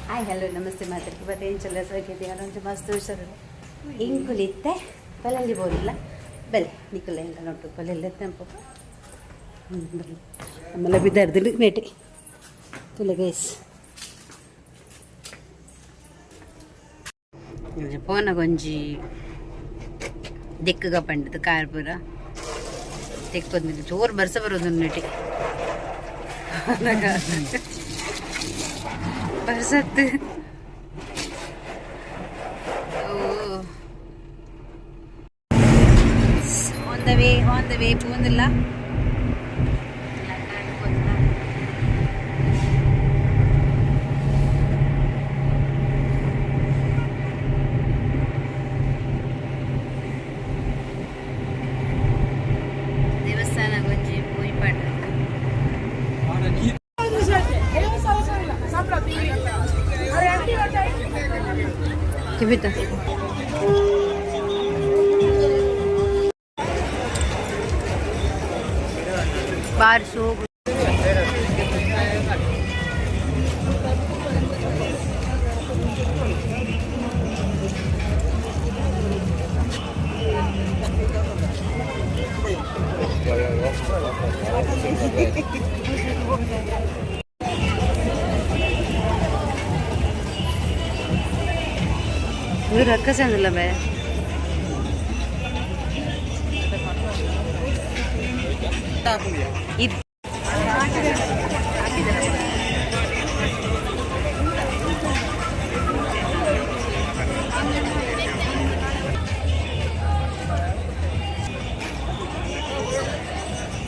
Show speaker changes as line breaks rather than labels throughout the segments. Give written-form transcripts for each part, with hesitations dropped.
Hi hello ನಮಸ್ತೆ ಮಾತಾಡ್ತಿ ಇವತ್ತೇನು ಚಲ್ಲ ಸೌಖ್ಯತೆ ಅದೊಂದು ಮಸ್ತ್ ಹುಷಾರು ಇಂಕುಲಿತ್ತೆ ಪಲ್ಲಲ್ಲಿ ಬೋರಿಲ್ಲ ಬೆಲೆ ನಿಕ್ಕಲ್ಲ ಹೆಂಗ ನೋಟು ಪಲ್ಲೆಲ್ಲ ತೆಂಪು ಬರಲಿ ಆಮೇಲೆ ಬಿದ್ದಾರ್ದಿಲ್ಲ ಮೇಟಿ ತುಲೆ ಗೈಸ್ ಪೋನ ಗೊಂಜಿ ದಿಕ್ಕಗ ಪಂಡಿತು ಕಾರ್ ಪೂರ ತೆಕ್ಕೊಂದು ಚೋರು ಬರ್ಸ ಬರೋದು ನೆಟಿ ಬರ್ಸತ್ತು ಆನ್ ದ ವೇ പോകുന്നില്ല ದೇವಸ್ಥಾನ ಗೊಂಜಿ പോയി പാട്ട് Kibita. Bar show. ಇದು ರೊಕ್ಕ ಚಂದಿಲ್ಲ ಬೇ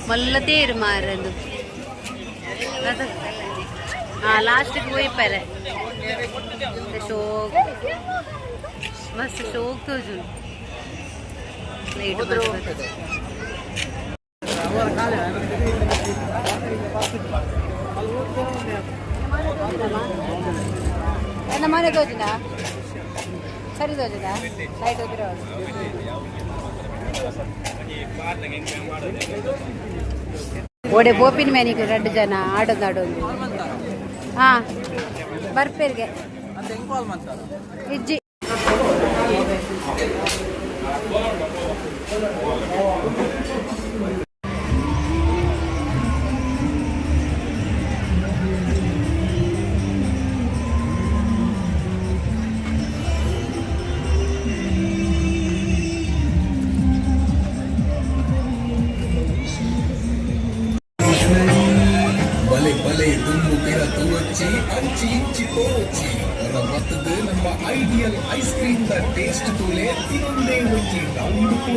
ಮಲ್ಲ ತೇರು ಮಾರದು ಲಾಸ್ಟಿಗೆ ಹೋಯ್ಪಾರೆ ಶೋಕ್ मस्त शौक तो जो लाइट नमाने दो जना सरी दो जना लाइट होती रहो ओडे बोपिन मैंने को रेड जना आडो दाडो हाँ बर्फेर गे इज्जी
భలే భలే దుమ్ము తెరతూ వచ్చి అంచి ఇంచి పోవచ్చి మత్తదు ನಮ್ಮ ideal ice cream the taste ತೂಲೆ ಇನ್ನೊಂದೇ వచ్చి ರೌಂಡ್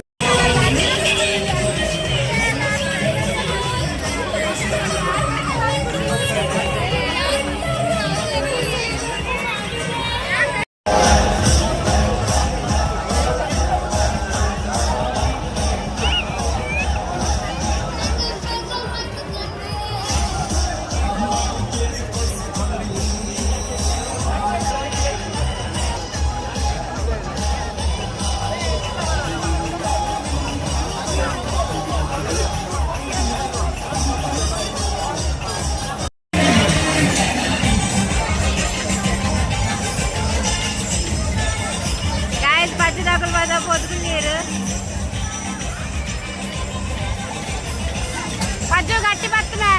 పజ్జు గట్టి పట్టులే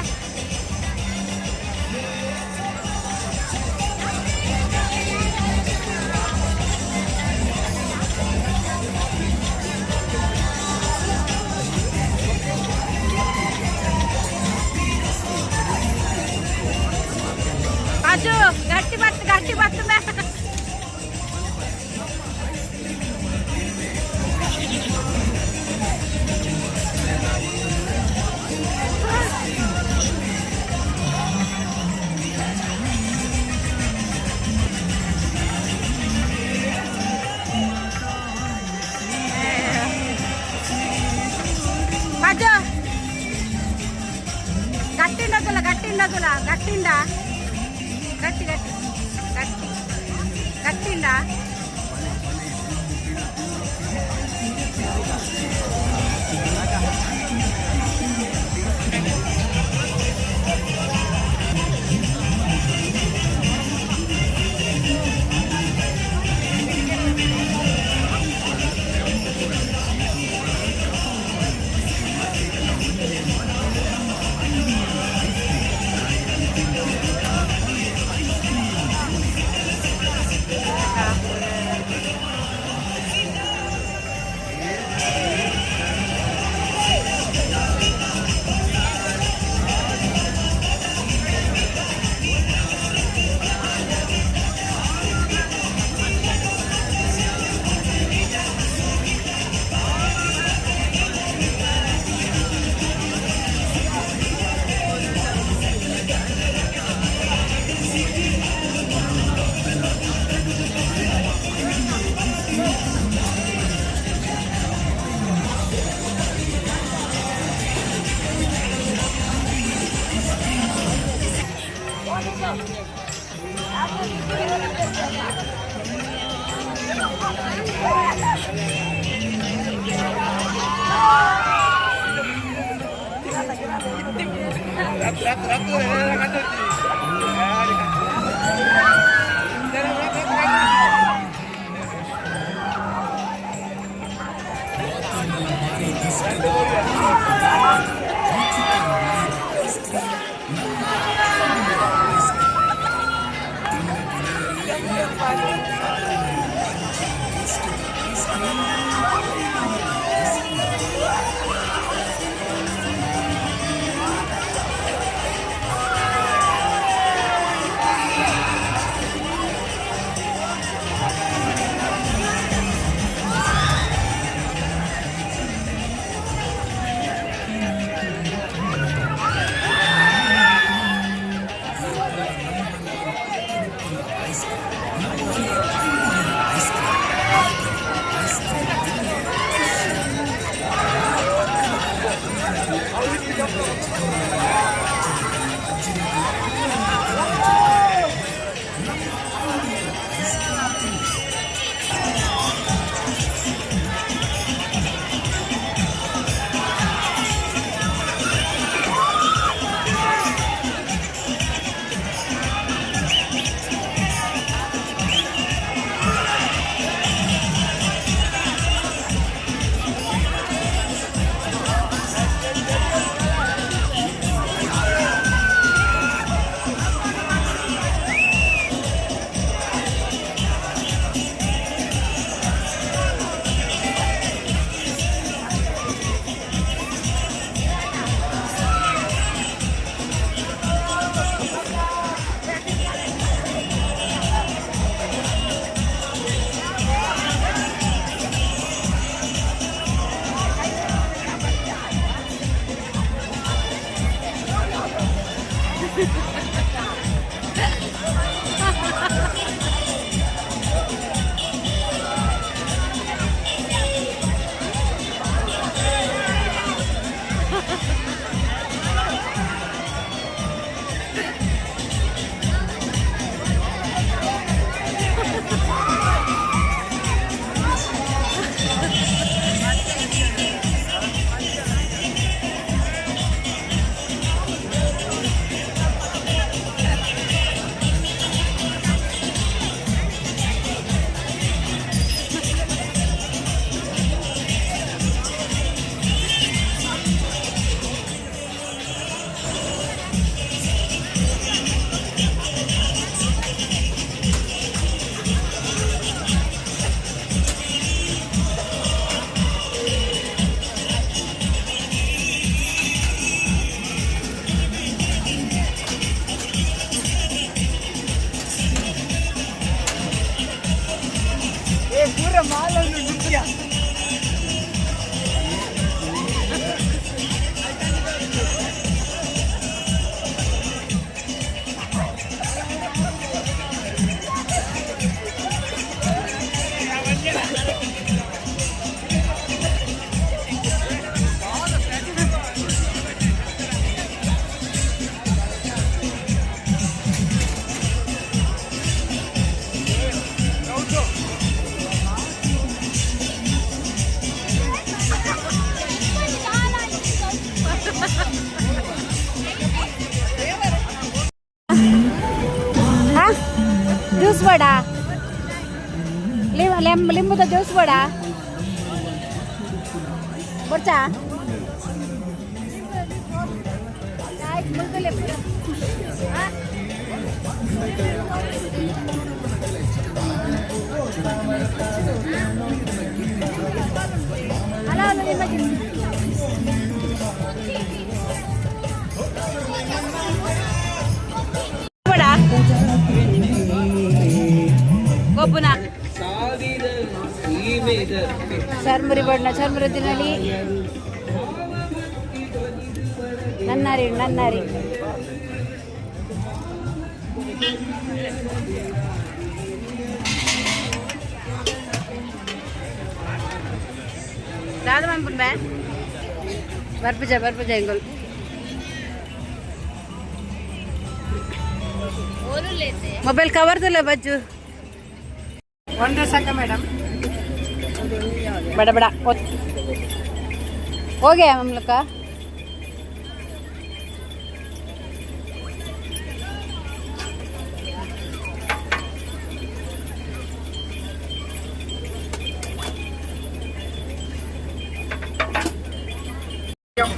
పజ్జు గట్టి పట్టులే గట్టిండా గట్టిండా ज्यूस वडा लिंबूचा ज्यूस वडा बरचा वडा गोपुना ಚರ್ಮುರಿ ಬಣ್ಣ ಚರ್ಮುರಿ ತಿನ್ನಲಿ ನನ್ನಾರಿ ನನ್ನಾರಿ दादा मैं पुन बैन बर्फ जा इंगल ಮೊಬೈಲ್ ಕವರ್ ತುಲ್ಲ ಬಜ್ಜು
ಒಂದೇ ಸಾಕ ಮೇಡಮ್.
ಬಡ ಬಡ ಹೋಗೆ ಮಮ್ಲಕ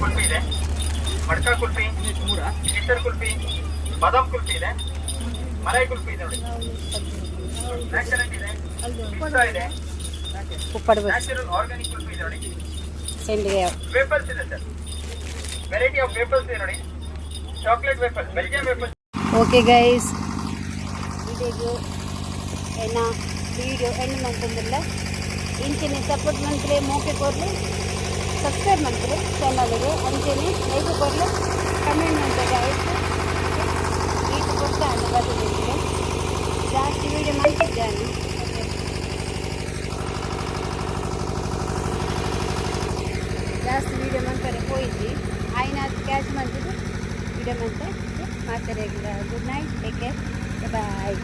ಕುಲ್ಫಿ ಇದೆ, ಮಡ್ಕಾ ಕುಲ್ಫಿ, ಕೇಸರ್ ಕುಲ್ಫಿ, ಬಾದಾಮ್ ಕುಲ್ಫಿ ಇದೆ, ಮಲೈ ಕುಲ್ಫಿ ಇದೆ ನೋಡಿ, ನ್ಯಾಚುರಲ್ ಇದೆ, ಪಿಸ್ತಾ ಇದೆ,
ಉಪ್ಪಡ ಬಜ್ಜು
ನ್ಯಾಚುರಲ್ ಆರ್ಗ್ಯಾನಿಕ್ ಕುಲ್ಫಿ ಇದೆ ನೋಡಿ,
ಸೆಂಡಿಗೆ
ವೇಫಲ್ಸ್ ಇದೆ ಸರ್, ವೆರೈಟಿ ಆಫ್ ವೇಫಲ್ಸ್ ಇದೆ ನೋಡಿ, ಚಾಕ್ಲೇಟ್ ವೇಫಲ್, ಬೆಲ್ಜಿಯಂ ವೇಫಲ್.
ಓಕೆ ಗೈಸ್ ಇದೀಗ ಏನ ವೀಡಿಯೋ ಎಂಡ್ ಮಾಡ್ತಿಲ್ಲ ಇಂಚಿನ ಸಪೋರ್ಟ್ ಮಾಡ್ತಾರೆ ಮೋಕೆ ಕೊಡಲಿ ಸಬ್ಸ್ಕ್ರೈಬ್ ಮಾಡ್ತಾರೆ ಚಾನಲ್ಗೆ ಅಂಚೆನೆ ಲೈಕ್ ಕೊಡಲಿ ಕಮೆಂಟ್ ಮಾಡ್ತಾರೆ ಆಯಿತು ಈಟ್ ಕೊಟ್ಟು ಅದು ಬರ್ತದೆ ಜಾಸ್ತಿ ವೀಡಿಯೋ ಮಾಡ್ತಿದ್ದಾನೆ ಜಾಸ್ತಿ ವೀಡಿಯೋ ಮಾಡ್ತಾರೆ ಹೋಯ್ತು ಆಯ್ನ ಅದು ಕ್ಯಾಚ್ ಮಾಡ್ತಿದ್ದು ವೀಡಿಯೋ ಮಾಡ್ತಾರೆ ಗುಡ್ ನೈಟ್ ಟೇಕ್ ಕೇರ್ ಬಾಯ್